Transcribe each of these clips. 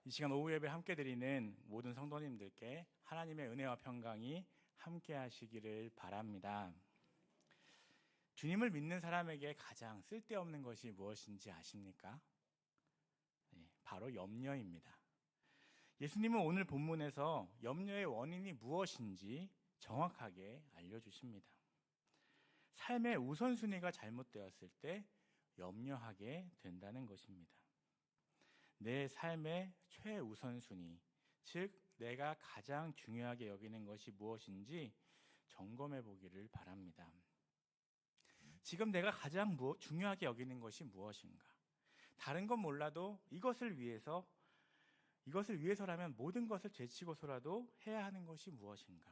이 시간 오후 예배 함께 드리는 모든 성도님들께 하나님의 은혜와 평강이 함께 하시기를 바랍니다. 주님을 믿는 사람에게 가장 쓸데없는 것이 무엇인지 아십니까? 네, 바로 염려입니다. 예수님은 오늘 본문에서 염려의 원인이 무엇인지 정확하게 알려주십니다. 삶의 우선순위가 잘못되었을 때 염려하게 된다는 것입니다. 내 삶의 최우선순위, 즉 내가 가장 중요하게 여기는 것이 무엇인지 점검해 보기를 바랍니다. 지금 내가 가장 중요하게 여기는 것이 무엇인가? 다른 건 몰라도 이것을 위해서라면 모든 것을 제치고서라도 해야 하는 것이 무엇인가?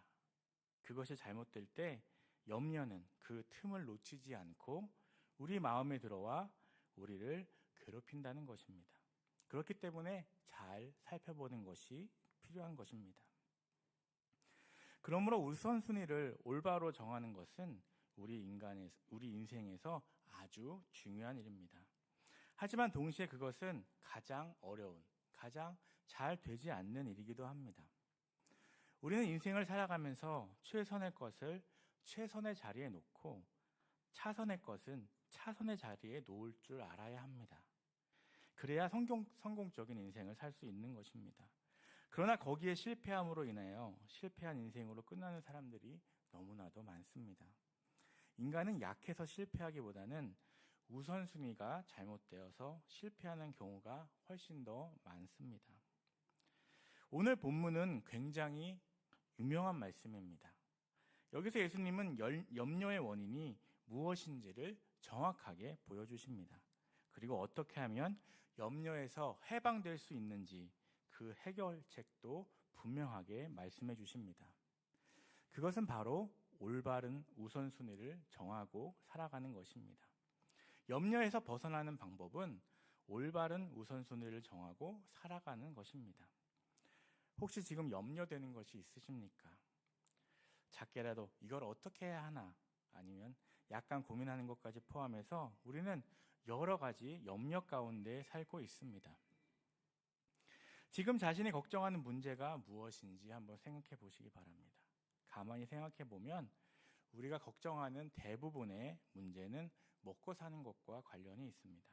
그것이 잘못될 때 염려는 그 틈을 놓치지 않고 우리 마음에 들어와 우리를 괴롭힌다는 것입니다. 그렇기 때문에 잘 살펴보는 것이 필요한 것입니다. 그러므로 우선순위를 올바로 정하는 것은 우리 인생에서 아주 중요한 일입니다. 하지만 동시에 그것은 가장 어려운, 가장 잘 되지 않는 일이기도 합니다. 우리는 인생을 살아가면서 최선의 것을 최선의 자리에 놓고 차선의 것은 차선의 자리에 놓을 줄 알아야 합니다. 그래야 성공적인 인생을 살 수 있는 것입니다. 그러나 거기에 실패함으로 인하여 실패한 인생으로 끝나는 사람들이 너무나도 많습니다. 인간은 약해서 실패하기보다는 우선순위가 잘못되어서 실패하는 경우가 훨씬 더 많습니다. 오늘 본문은 굉장히 유명한 말씀입니다. 여기서 예수님은 염려의 원인이 무엇인지를 정확하게 보여주십니다. 그리고 어떻게 하면 염려에서 해방될 수 있는지 그 해결책도 분명하게 말씀해 주십니다. 그것은 바로 올바른 우선순위를 정하고 살아가는 것입니다. 염려에서 벗어나는 방법은 올바른 우선순위를 정하고 살아가는 것입니다. 혹시 지금 염려되는 것이 있으십니까? 작게라도 이걸 어떻게 해야 하나, 아니면 약간 고민하는 것까지 포함해서 우리는 여러 가지 염려 가운데 살고 있습니다. 지금 자신이 걱정하는 문제가 무엇인지 한번 생각해 보시기 바랍니다. 가만히 생각해 보면 우리가 걱정하는 대부분의 문제는 먹고 사는 것과 관련이 있습니다.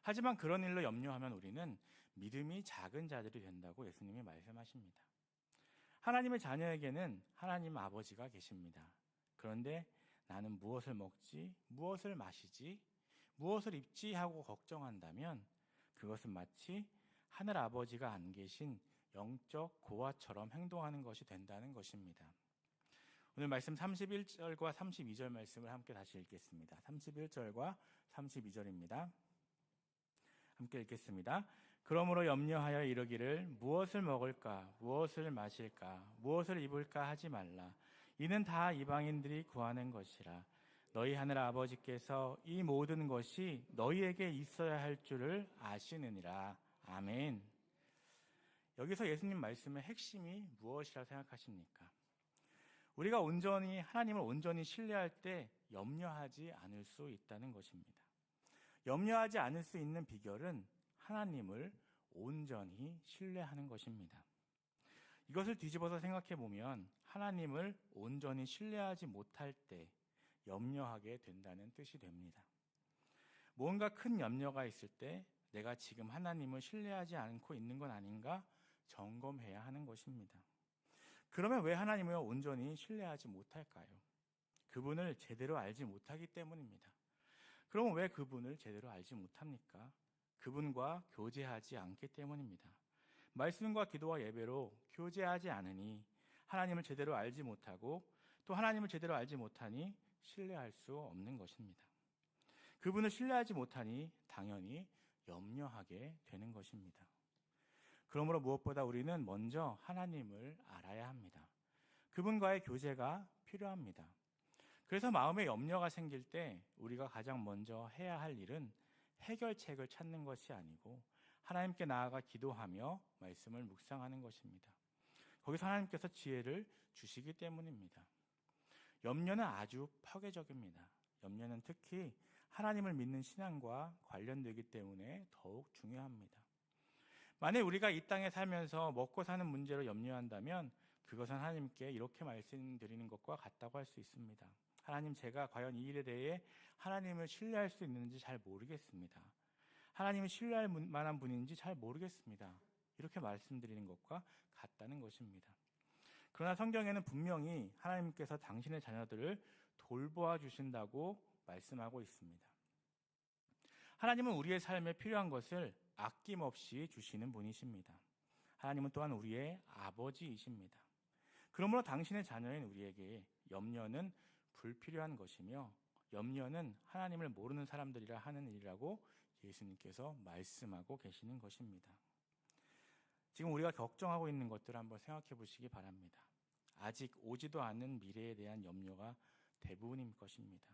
하지만 그런 일로 염려하면 우리는 믿음이 작은 자들이 된다고 예수님이 말씀하십니다. 하나님의 자녀에게는 하나님 아버지가 계십니다. 그런데 나는 무엇을 먹지, 무엇을 마시지, 무엇을 입지 하고 걱정한다면 그것은 마치 하늘 아버지가 안 계신 영적 고아처럼 행동하는 것이 된다는 것입니다. 오늘 말씀 31절과 32절 말씀을 함께 다시 읽겠습니다. 31절과 32절입니다. 함께 읽겠습니다. 그러므로 염려하여 이르기를 무엇을 먹을까, 무엇을 마실까, 무엇을 입을까 하지 말라. 이는 다 이방인들이 구하는 것이라. 너희 하늘 아버지께서 이 모든 것이 너희에게 있어야 할 줄을 아시느니라. 아멘. 여기서 예수님 말씀의 핵심이 무엇이라 생각하십니까? 우리가 하나님을 온전히 신뢰할 때 염려하지 않을 수 있다는 것입니다. 염려하지 않을 수 있는 비결은 하나님을 온전히 신뢰하는 것입니다. 이것을 뒤집어서 생각해 보면 하나님을 온전히 신뢰하지 못할 때 염려하게 된다는 뜻이 됩니다. 뭔가 큰 염려가 있을 때 내가 지금 하나님을 신뢰하지 않고 있는 건 아닌가 점검해야 하는 것입니다. 그러면 왜 하나님을 온전히 신뢰하지 못할까요? 그분을 제대로 알지 못하기 때문입니다. 그러면 왜 그분을 제대로 알지 못합니까? 그분과 교제하지 않기 때문입니다. 말씀과 기도와 예배로 교제하지 않으니 하나님을 제대로 알지 못하고 또 하나님을 제대로 알지 못하니 신뢰할 수 없는 것입니다. 그분을 신뢰하지 못하니 당연히 염려하게 되는 것입니다. 그러므로 무엇보다 우리는 먼저 하나님을 알아야 합니다. 그분과의 교제가 필요합니다. 그래서 마음에 염려가 생길 때 우리가 가장 먼저 해야 할 일은 해결책을 찾는 것이 아니고 하나님께 나아가 기도하며 말씀을 묵상하는 것입니다. 거기서 하나님께서 지혜를 주시기 때문입니다. 염려는 아주 파괴적입니다. 염려는 특히 하나님을 믿는 신앙과 관련되기 때문에 더욱 중요합니다. 만약 우리가 이 땅에 살면서 먹고 사는 문제로 염려한다면 그것은 하나님께 이렇게 말씀드리는 것과 같다고 할 수 있습니다. 하나님, 제가 과연 이 일에 대해 하나님을 신뢰할 수 있는지 잘 모르겠습니다. 하나님을 신뢰할 만한 분인지 잘 모르겠습니다. 이렇게 말씀드리는 것과 같다는 것입니다. 그러나 성경에는 분명히 하나님께서 당신의 자녀들을 돌보아 주신다고 말씀하고 있습니다. 하나님은 우리의 삶에 필요한 것을 아낌없이 주시는 분이십니다. 하나님은 또한 우리의 아버지이십니다. 그러므로 당신의 자녀인 우리에게 염려는 불필요한 것이며 염려는 하나님을 모르는 사람들이라 하는 일이라고 예수님께서 말씀하고 계시는 것입니다. 지금 우리가 걱정하고 있는 것들을 한번 생각해 보시기 바랍니다. 아직 오지도 않은 미래에 대한 염려가 대부분인 것입니다.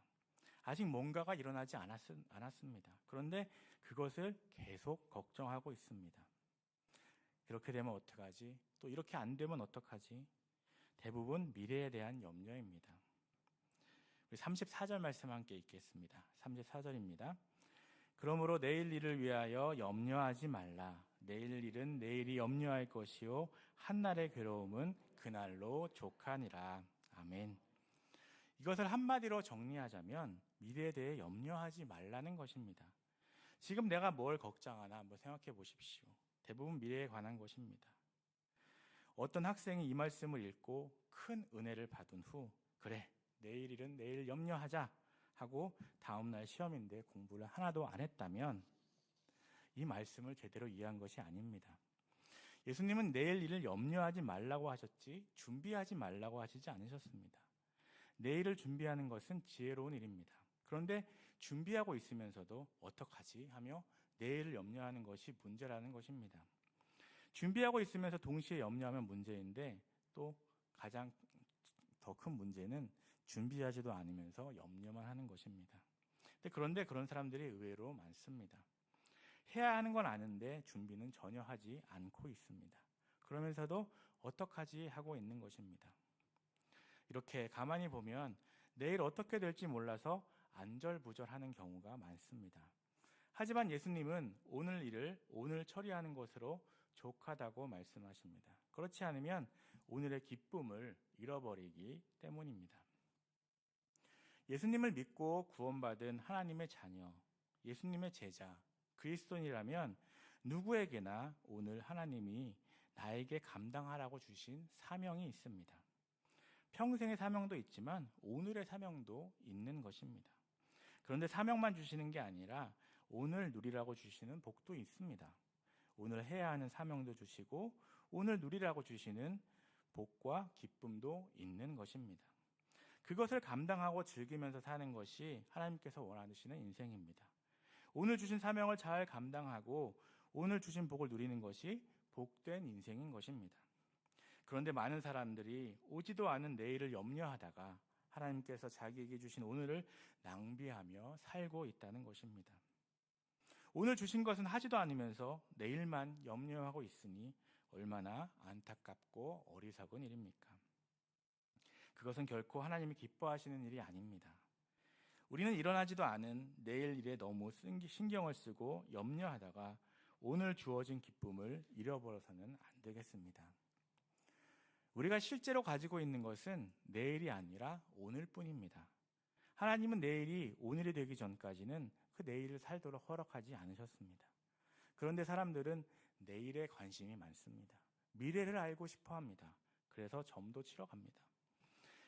아직 뭔가가 일어나지 않았습니다. 그런데 그것을 계속 걱정하고 있습니다. 이렇게 되면 어떡하지? 또 이렇게 안 되면 어떡하지? 대부분 미래에 대한 염려입니다. 우리 34절 말씀 함께 읽겠습니다. 34절입니다. 그러므로 내일 일을 위하여 염려하지 말라. 내일 일은 내일이 염려할 것이요 한날의 괴로움은 그날로 족하니라. 아멘. 이것을 한마디로 정리하자면 미래에 대해 염려하지 말라는 것입니다. 지금 내가 뭘 걱정하나 한번 생각해 보십시오. 대부분 미래에 관한 것입니다. 어떤 학생이 이 말씀을 읽고 큰 은혜를 받은 후 그래, 내일 일은 내일 염려하자 하고 다음날 시험인데 공부를 하나도 안 했다면 이 말씀을 제대로 이해한 것이 아닙니다. 예수님은 내일 일을 염려하지 말라고 하셨지 준비하지 말라고 하시지 않으셨습니다. 내일을 준비하는 것은 지혜로운 일입니다. 그런데 준비하고 있으면서도 어떡하지 하며 내일을 염려하는 것이 문제라는 것입니다. 준비하고 있으면서 동시에 염려하면 문제인데 또 가장 더 큰 문제는 준비하지도 않으면서 염려만 하는 것입니다. 그런데 그런 사람들이 의외로 많습니다. 해야 하는 건 아는데 준비는 전혀 하지 않고 있습니다. 그러면서도 어떡하지 하고 있는 것입니다. 이렇게 가만히 보면 내일 어떻게 될지 몰라서 안절부절하는 경우가 많습니다. 하지만 예수님은 오늘 일을 오늘 처리하는 것으로 족하다고 말씀하십니다. 그렇지 않으면 오늘의 기쁨을 잃어버리기 때문입니다. 예수님을 믿고 구원받은 하나님의 자녀, 예수님의 제자, 그리스도인이라면 누구에게나 오늘 하나님이 나에게 감당하라고 주신 사명이 있습니다. 평생의 사명도 있지만 오늘의 사명도 있는 것입니다. 그런데 사명만 주시는 게 아니라 오늘 누리라고 주시는 복도 있습니다. 오늘 해야 하는 사명도 주시고 오늘 누리라고 주시는 복과 기쁨도 있는 것입니다. 그것을 감당하고 즐기면서 사는 것이 하나님께서 원하시는 인생입니다. 오늘 주신 사명을 잘 감당하고 오늘 주신 복을 누리는 것이 복된 인생인 것입니다. 그런데 많은 사람들이 오지도 않은 내일을 염려하다가 하나님께서 자기에게 주신 오늘을 낭비하며 살고 있다는 것입니다. 오늘 주신 것은 하지도 않으면서 내일만 염려하고 있으니 얼마나 안타깝고 어리석은 일입니까? 그것은 결코 하나님이 기뻐하시는 일이 아닙니다. 우리는 일어나지도 않은 내일 일에 너무 신경을 쓰고 염려하다가 오늘 주어진 기쁨을 잃어버려서는 안 되겠습니다. 우리가 실제로 가지고 있는 것은 내일이 아니라 오늘뿐입니다. 하나님은 내일이 오늘이 되기 전까지는 그 내일을 살도록 허락하지 않으셨습니다. 그런데 사람들은 내일에 관심이 많습니다. 미래를 알고 싶어 합니다. 그래서 점도 치러 갑니다.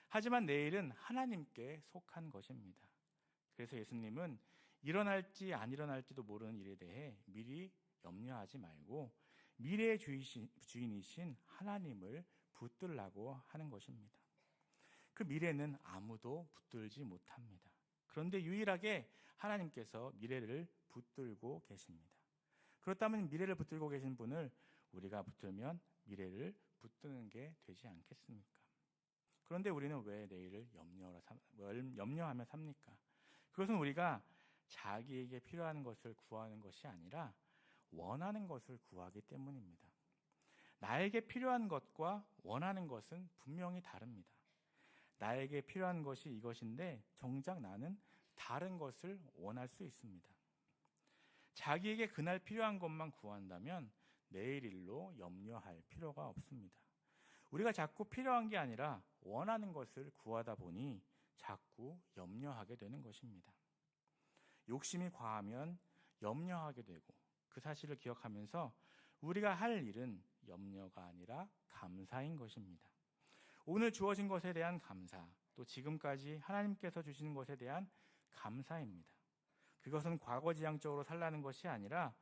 하지만 내일은 하나님께 속한 것입니다. 그래서 예수님은 일어날지 안 일어날지도 모르는 일에 대해 미리 염려하지 말고 미래의 주인이신 하나님을 붙들라고 하는 것입니다. 그 미래는 아무도 붙들지 못합니다. 그런데 유일하게 하나님께서 미래를 붙들고 계십니다. 그렇다면 미래를 붙들고 계신 분을 우리가 붙들면 미래를 붙드는 게 되지 않겠습니까? 그런데 우리는 왜 내일을 염려하며 삽니까? 그것은 우리가 자기에게 필요한 것을 구하는 것이 아니라 원하는 것을 구하기 때문입니다. 나에게 필요한 것과 원하는 것은 분명히 다릅니다. 나에게 필요한 것이 이것인데 정작 나는 다른 것을 원할 수 있습니다. 자기에게 그날 필요한 것만 구한다면 내일 일로 염려할 필요가 없습니다. 우리가 자꾸 필요한 게 아니라 원하는 것을 구하다 보니 자꾸 염려하게 되는 것입니다. 욕심이 과하면 염려하게 되고 그 사실을 기억하면서 우리가 할 일은 염려가 아니라 감사인 것입니다. 오늘 주어진 것에 대한 감사, 또 지금까지 하나님께서 주신 것에 대한 감사입니다. 그것은 과거지향적으로 살라는 것이 아니라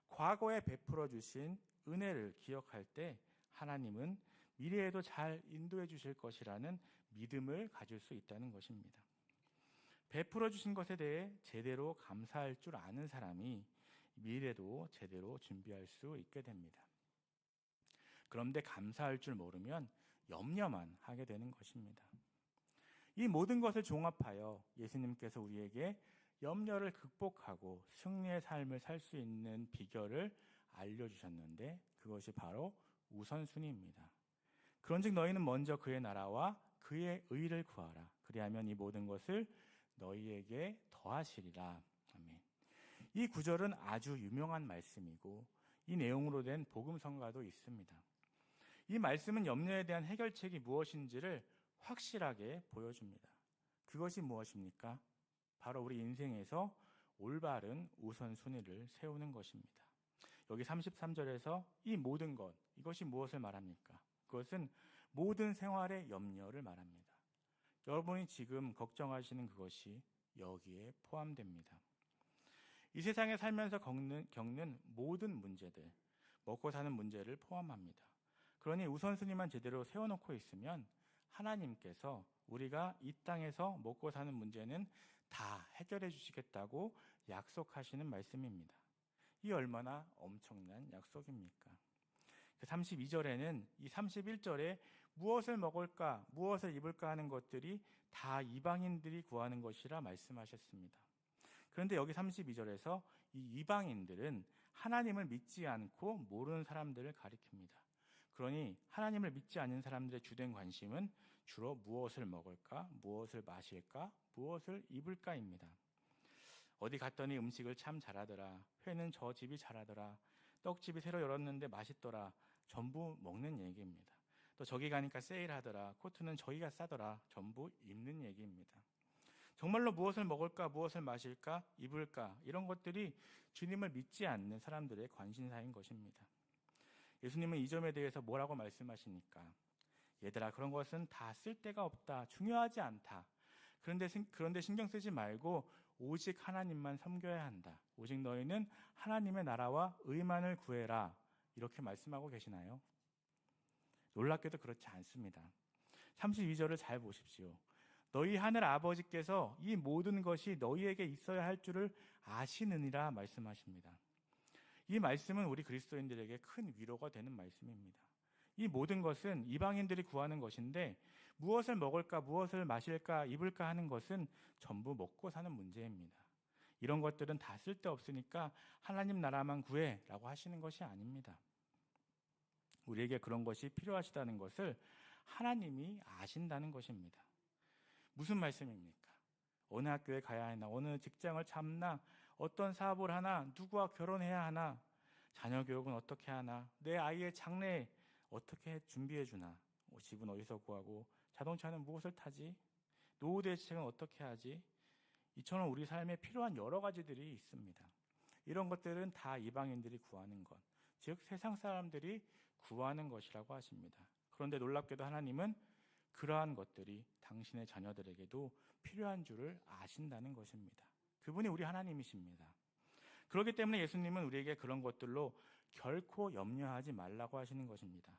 과거에 베풀어 주신 은혜를 기억할 때 하나님은 미래에도 잘 인도해 주실 것이라는 믿음을 가질 수 있다는 것입니다. 베풀어 주신 것에 대해 제대로 감사할 줄 아는 사람이 미래도 제대로 준비할 수 있게 됩니다. 그런데 감사할 줄 모르면 염려만 하게 되는 것입니다. 이 모든 것을 종합하여 예수님께서 우리에게 염려를 극복하고 승리의 삶을 살 수 있는 비결을 알려주셨는데 그것이 바로 우선순위입니다. 그런즉 너희는 먼저 그의 나라와 그의 의를 구하라. 그리하면 이 모든 것을 너희에게 더하시리라. 아멘. 이 구절은 아주 유명한 말씀이고 이 내용으로 된 복음성가도 있습니다. 이 말씀은 염려에 대한 해결책이 무엇인지를 확실하게 보여줍니다. 그것이 무엇입니까? 바로 우리 인생에서 올바른 우선순위를 세우는 것입니다. 여기 33절에서 이 모든 것, 이것이 무엇을 말합니까? 그것은 모든 생활의 염려를 말합니다. 여러분이 지금 걱정하시는 그것이 여기에 포함됩니다. 이 세상에 살면서 겪는 모든 문제들, 먹고 사는 문제를 포함합니다. 그러니 우선순위만 제대로 세워놓고 있으면 하나님께서 우리가 이 땅에서 먹고 사는 문제는 다 해결해 주시겠다고 약속하시는 말씀입니다. 이 얼마나 엄청난 약속입니까? 32절에는 이 31절에 무엇을 먹을까, 무엇을 입을까 하는 것들이 다 이방인들이 구하는 것이라 말씀하셨습니다. 그런데 여기 32절에서 이 이방인들은 하나님을 믿지 않고 모르는 사람들을 가리킵니다. 그러니 하나님을 믿지 않는 사람들의 주된 관심은 주로 무엇을 먹을까, 무엇을 마실까, 무엇을 입을까입니다. 어디 갔더니 음식을 참 잘하더라, 회는 저 집이 잘하더라, 떡집이 새로 열었는데 맛있더라, 전부 먹는 얘기입니다. 또 저기 가니까 세일하더라, 코트는 저기가 싸더라, 전부 입는 얘기입니다. 정말로 무엇을 먹을까, 무엇을 마실까, 입을까 이런 것들이 주님을 믿지 않는 사람들의 관심사인 것입니다. 예수님은 이 점에 대해서 뭐라고 말씀하십니까? 얘들아, 그런 것은 다 쓸데가 없다, 중요하지 않다. 그런데 신경 쓰지 말고 오직 하나님만 섬겨야 한다. 오직 너희는 하나님의 나라와 의만을 구해라. 이렇게 말씀하고 계시나요? 놀랍게도 그렇지 않습니다. 32절을 잘 보십시오. 너희 하늘 아버지께서 이 모든 것이 너희에게 있어야 할 줄을 아시느니라 말씀하십니다. 이 말씀은 우리 그리스도인들에게 큰 위로가 되는 말씀입니다. 이 모든 것은 이방인들이 구하는 것인데 무엇을 먹을까, 무엇을 마실까, 입을까 하는 것은 전부 먹고 사는 문제입니다. 이런 것들은 다 쓸데없으니까 하나님 나라만 구해라고 하시는 것이 아닙니다. 우리에게 그런 것이 필요하시다는 것을 하나님이 아신다는 것입니다. 무슨 말씀입니까? 어느 학교에 가야 하나, 어느 직장을 잡나, 어떤 사업을 하나, 누구와 결혼해야 하나, 자녀 교육은 어떻게 하나, 내 아이의 장래 어떻게 준비해 주나, 집은 어디서 구하고, 자동차는 무엇을 타지, 노후 대책은 어떻게 하지, 이처럼 우리 삶에 필요한 여러 가지들이 있습니다. 이런 것들은 다 이방인들이 구하는 것, 즉 세상 사람들이 구하는 것이라고 하십니다. 그런데 놀랍게도 하나님은 그러한 것들이 당신의 자녀들에게도 필요한 줄을 아신다는 것입니다. 그분이 우리 하나님이십니다. 그렇기 때문에 예수님은 우리에게 그런 것들로 결코 염려하지 말라고 하시는 것입니다.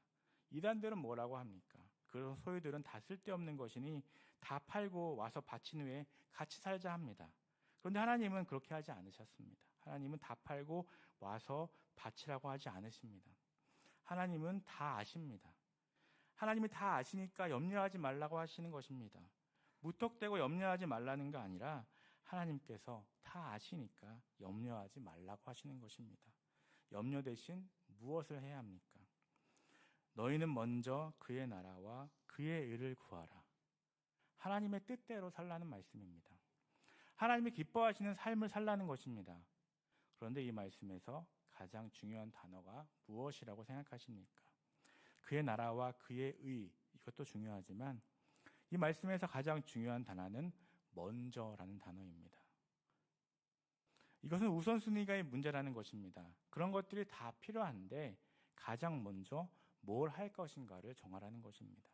이단들은 뭐라고 합니까? 그런 소유들은 다 쓸데없는 것이니 다 팔고 와서 바친 후에 같이 살자 합니다. 그런데 하나님은 그렇게 하지 않으셨습니다. 하나님은 다 팔고 와서 바치라고 하지 않으십니다. 하나님은 다 아십니다. 하나님이 다 아시니까 염려하지 말라고 하시는 것입니다. 무턱대고 염려하지 말라는 게 아니라 하나님께서 다 아시니까 염려하지 말라고 하시는 것입니다. 염려 대신 무엇을 해야 합니까? 너희는 먼저 그의 나라와 그의 의를 구하라. 하나님의 뜻대로 살라는 말씀입니다. 하나님이 기뻐하시는 삶을 살라는 것입니다. 그런데 이 말씀에서 가장 중요한 단어가 무엇이라고 생각하십니까? 그의 나라와 그의 의, 이것도 중요하지만 이 말씀에서 가장 중요한 단어는 먼저라는 단어입니다. 이것은 우선순위가 문제라는 것입니다. 그런 것들이 다 필요한데 가장 먼저 뭘 할 것인가를 정하라는 것입니다.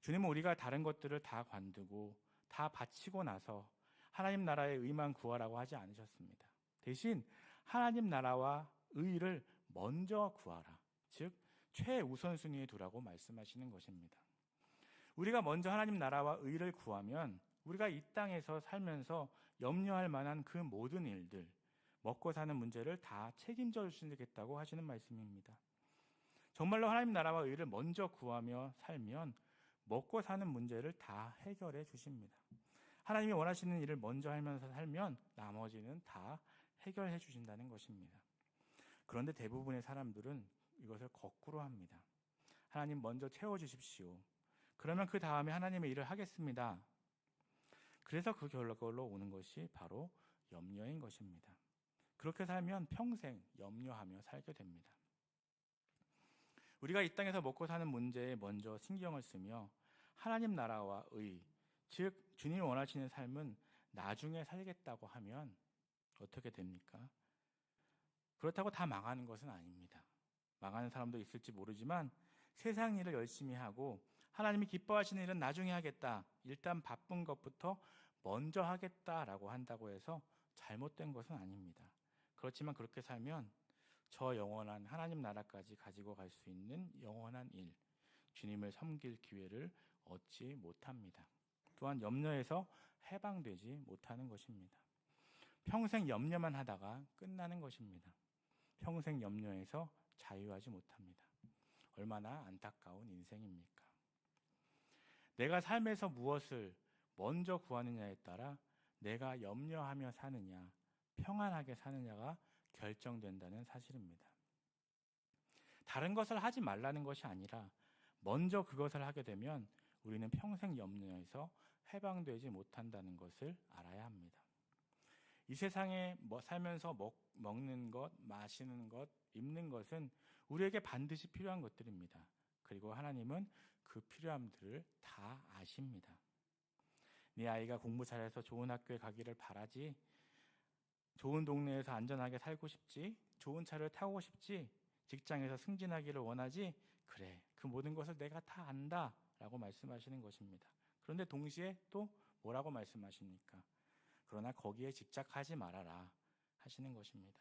주님은 우리가 다른 것들을 다 관두고 다 바치고 나서 하나님 나라의 의만 구하라고 하지 않으셨습니다. 대신 하나님 나라와 의를 먼저 구하라. 즉 최우선순위에 두라고 말씀하시는 것입니다. 우리가 먼저 하나님 나라와 의를 구하면 우리가 이 땅에서 살면서 염려할 만한 그 모든 일들, 먹고 사는 문제를 다 책임져 주시겠다고 하시는 말씀입니다. 정말로 하나님 나라와 의를 먼저 구하며 살면 먹고 사는 문제를 다 해결해 주십니다. 하나님이 원하시는 일을 먼저 하면서 살면 나머지는 다 해결해 주신다는 것입니다. 그런데 대부분의 사람들은 이것을 거꾸로 합니다. 하나님 먼저 채워주십시오. 그러면 그 다음에 하나님의 일을 하겠습니다. 그래서 그 결과로 오는 것이 바로 염려인 것입니다. 그렇게 살면 평생 염려하며 살게 됩니다. 우리가 이 땅에서 먹고 사는 문제에 먼저 신경을 쓰며 하나님 나라와 의, 즉 주님이 원하시는 삶은 나중에 살겠다고 하면 어떻게 됩니까? 그렇다고 다 망하는 것은 아닙니다. 망하는 사람도 있을지 모르지만 세상 일을 열심히 하고 하나님이 기뻐하시는 일은 나중에 하겠다. 일단 바쁜 것부터 먼저 하겠다라고 한다고 해서 잘못된 것은 아닙니다. 그렇지만 그렇게 살면 저 영원한 하나님 나라까지 가지고 갈 수 있는 영원한 일, 주님을 섬길 기회를 얻지 못합니다. 또한 염려에서 해방되지 못하는 것입니다. 평생 염려만 하다가 끝나는 것입니다. 평생 염려에서 자유하지 못합니다. 얼마나 안타까운 인생입니까? 내가 삶에서 무엇을 먼저 구하느냐에 따라 내가 염려하며 사느냐, 평안하게 사느냐가 결정된다는 사실입니다. 다른 것을 하지 말라는 것이 아니라 먼저 그것을 하게 되면 우리는 평생 염려에서 해방되지 못한다는 것을 알아야 합니다. 이 세상에 살면서 먹는 것, 마시는 것, 입는 것은 우리에게 반드시 필요한 것들입니다. 그리고 하나님은 그 필요함들을 다 아십니다. 네 아이가 공부 잘해서 좋은 학교에 가기를 바라지, 좋은 동네에서 안전하게 살고 싶지, 좋은 차를 타고 싶지, 직장에서 승진하기를 원하지, 그래, 그 모든 것을 내가 다 안다 라고 말씀하시는 것입니다. 그런데 동시에 또 뭐라고 말씀하십니까? 그러나 거기에 집착하지 말아라 하시는 것입니다.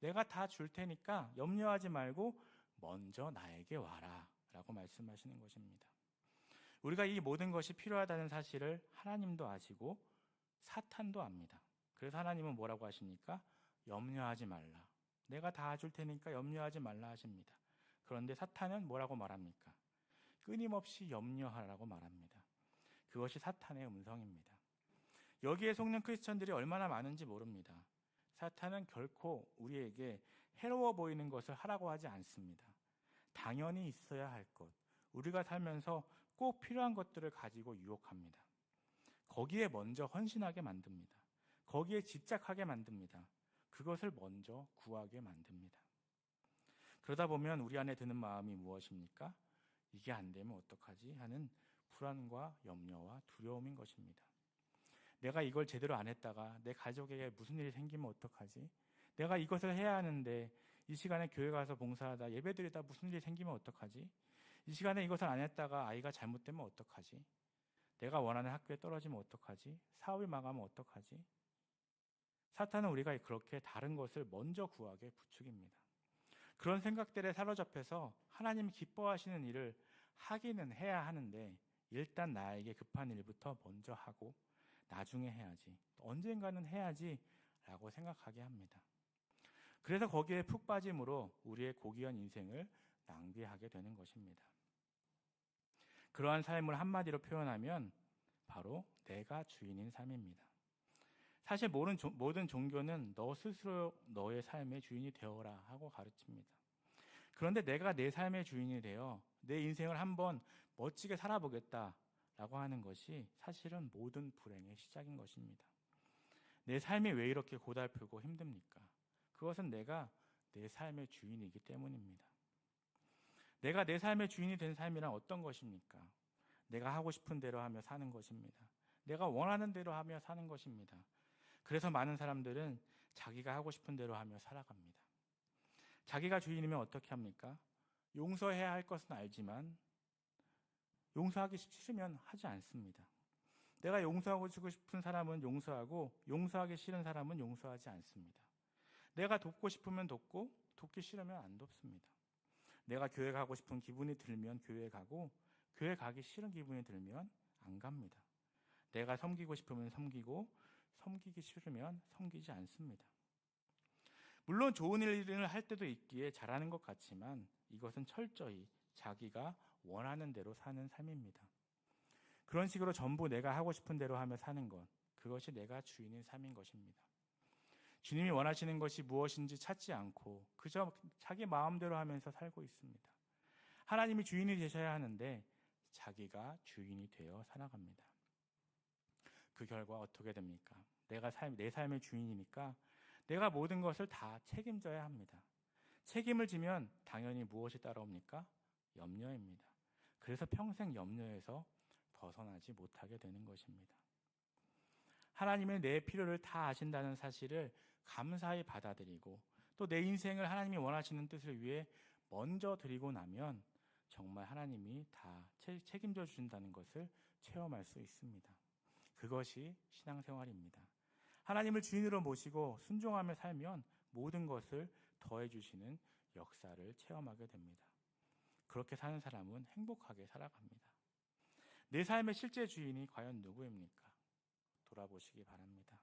내가 다 줄 테니까 염려하지 말고 먼저 나에게 와라 라고 말씀하시는 것입니다. 우리가 이 모든 것이 필요하다는 사실을 하나님도 아시고 사탄도 압니다. 그래서 하나님은 뭐라고 하십니까? 염려하지 말라. 내가 다 줄 테니까 염려하지 말라 하십니다. 그런데 사탄은 뭐라고 말합니까? 끊임없이 염려하라고 말합니다. 그것이 사탄의 음성입니다. 여기에 속는 크리스천들이 얼마나 많은지 모릅니다. 사탄은 결코 우리에게 해로워 보이는 것을 하라고 하지 않습니다. 당연히 있어야 할 것, 우리가 살면서 꼭 필요한 것들을 가지고 유혹합니다. 거기에 먼저 헌신하게 만듭니다. 거기에 집착하게 만듭니다. 그것을 먼저 구하게 만듭니다. 그러다 보면 우리 안에 드는 마음이 무엇입니까? 이게 안 되면 어떡하지? 하는 불안과 염려와 두려움인 것입니다. 내가 이걸 제대로 안 했다가 내 가족에게 무슨 일이 생기면 어떡하지? 내가 이것을 해야 하는데 이 시간에 교회 가서 봉사하다 예배드리다 무슨 일이 생기면 어떡하지? 이 시간에 이것을 안 했다가 아이가 잘못되면 어떡하지? 내가 원하는 학교에 떨어지면 어떡하지? 사업이 망하면 어떡하지? 사탄은 우리가 그렇게 다른 것을 먼저 구하게 부추깁니다. 그런 생각들에 사로잡혀서 하나님이 기뻐하시는 일을 하기는 해야 하는데 일단 나에게 급한 일부터 먼저 하고 나중에 해야지, 언젠가는 해야지 라고 생각하게 합니다. 그래서 거기에 푹 빠짐으로 우리의 고귀한 인생을 낭비하게 되는 것입니다. 그러한 삶을 한마디로 표현하면 바로 내가 주인인 삶입니다. 사실 모든 종교는 너 스스로 너의 삶의 주인이 되어라 하고 가르칩니다. 그런데 내가 내 삶의 주인이 되어 내 인생을 한번 멋지게 살아보겠다라고 하는 것이 사실은 모든 불행의 시작인 것입니다. 내 삶이 왜 이렇게 고달프고 힘듭니까? 그것은 내가 내 삶의 주인이기 때문입니다. 내가 내 삶의 주인이 된 삶이란 어떤 것입니까? 내가 하고 싶은 대로 하며 사는 것입니다. 내가 원하는 대로 하며 사는 것입니다. 그래서 많은 사람들은 자기가 하고 싶은 대로 하며 살아갑니다. 자기가 주인이면 어떻게 합니까? 용서해야 할 것은 알지만 용서하기 싫으면 하지 않습니다. 내가 용서하고 싶은 사람은 용서하고 용서하기 싫은 사람은 용서하지 않습니다. 내가 돕고 싶으면 돕고 돕기 싫으면 안 돕습니다. 내가 교회 가고 싶은 기분이 들면 교회 가고 교회 가기 싫은 기분이 들면 안 갑니다. 내가 섬기고 싶으면 섬기고 섬기기 싫으면 섬기지 않습니다. 물론 좋은 일을 할 때도 있기에 잘하는 것 같지만 이것은 철저히 자기가 원하는 대로 사는 삶입니다. 그런 식으로 전부 내가 하고 싶은 대로 하며 사는 것, 그것이 내가 주인인 삶인 것입니다. 주님이 원하시는 것이 무엇인지 찾지 않고 그저 자기 마음대로 하면서 살고 있습니다. 하나님이 주인이 되셔야 하는데 자기가 주인이 되어 살아갑니다. 그 결과 어떻게 됩니까? 내 삶의 주인이니까 내가 모든 것을 다 책임져야 합니다. 책임을 지면 당연히 무엇이 따라옵니까? 염려입니다. 그래서 평생 염려에서 벗어나지 못하게 되는 것입니다. 하나님의 내 필요를 다 아신다는 사실을 감사히 받아들이고 또 내 인생을 하나님이 원하시는 뜻을 위해 먼저 드리고 나면 정말 하나님이 다 책임져 주신다는 것을 체험할 수 있습니다. 그것이 신앙생활입니다. 하나님을 주인으로 모시고 순종하며 살면 모든 것을 더해 주시는 역사를 체험하게 됩니다. 그렇게 사는 사람은 행복하게 살아갑니다. 내 삶의 실제 주인이 과연 누구입니까? 돌아보시기 바랍니다.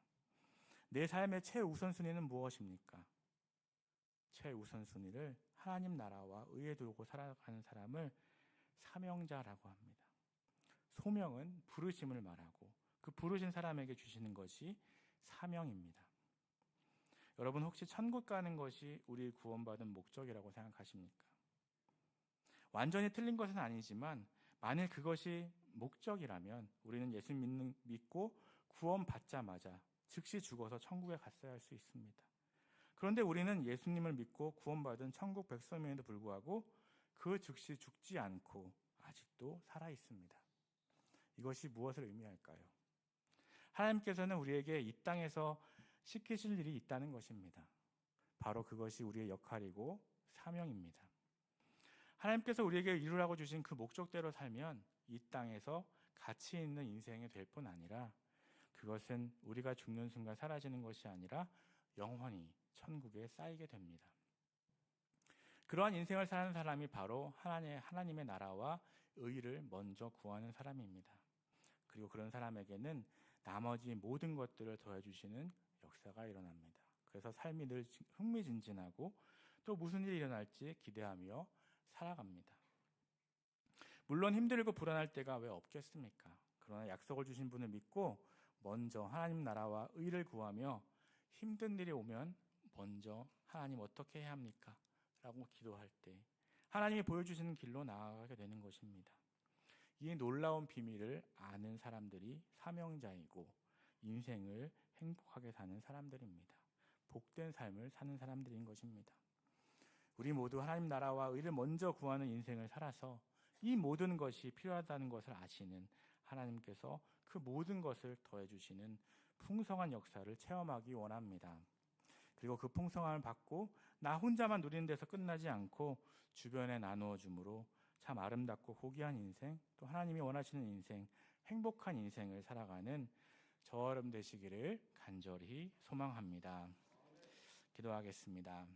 내 삶의 최우선순위는 무엇입니까? 최우선순위를 하나님 나라와 의에 두고 살아가는 사람을 사명자라고 합니다. 소명은 부르심을 말하고 그 부르신 사람에게 주시는 것이 사명입니다. 여러분 혹시 천국 가는 것이 우리 구원받은 목적이라고 생각하십니까? 완전히 틀린 것은 아니지만 만일 그것이 목적이라면 우리는 예수 믿고 구원받자마자 즉시 죽어서 천국에 갔어야 할 수 있습니다. 그런데 우리는 예수님을 믿고 구원받은 천국 백성임에도 불구하고 그 즉시 죽지 않고 아직도 살아 있습니다. 이것이 무엇을 의미할까요? 하나님께서는 우리에게 이 땅에서 시키실 일이 있다는 것입니다. 바로 그것이 우리의 역할이고 사명입니다. 하나님께서 우리에게 이루라고 주신 그 목적대로 살면 이 땅에서 가치 있는 인생이 될 뿐 아니라 그것은 우리가 죽는 순간 사라지는 것이 아니라 영원히 천국에 쌓이게 됩니다. 그러한 인생을 사는 사람이 바로 하나님의 나라와 의를 먼저 구하는 사람입니다. 그리고 그런 사람에게는 나머지 모든 것들을 더해주시는 역사가 일어납니다. 그래서 삶이 늘 흥미진진하고 또 무슨 일이 일어날지 기대하며 살아갑니다. 물론 힘들고 불안할 때가 왜 없겠습니까? 그러나 약속을 주신 분을 믿고 먼저 하나님 나라와 의를 구하며 힘든 일이 오면 먼저 하나님 어떻게 해야 합니까? 라고 기도할 때 하나님이 보여주시는 길로 나아가게 되는 것입니다. 이 놀라운 비밀을 아는 사람들이 사명자이고 인생을 행복하게 사는 사람들입니다. 복된 삶을 사는 사람들인 것입니다. 우리 모두 하나님 나라와 의를 먼저 구하는 인생을 살아서 이 모든 것이 필요하다는 것을 아시는 하나님께서 그 모든 것을 더해주시는 풍성한 역사를 체험하기 원합니다. 그리고 그 풍성함을 받고 나 혼자만 누리는 데서 끝나지 않고 주변에 나누어 줌으로 참 아름답고 고귀한 인생, 또 하나님이 원하시는 인생, 행복한 인생을 살아가는 저와 여러분 되시기를 간절히 소망합니다. 기도하겠습니다.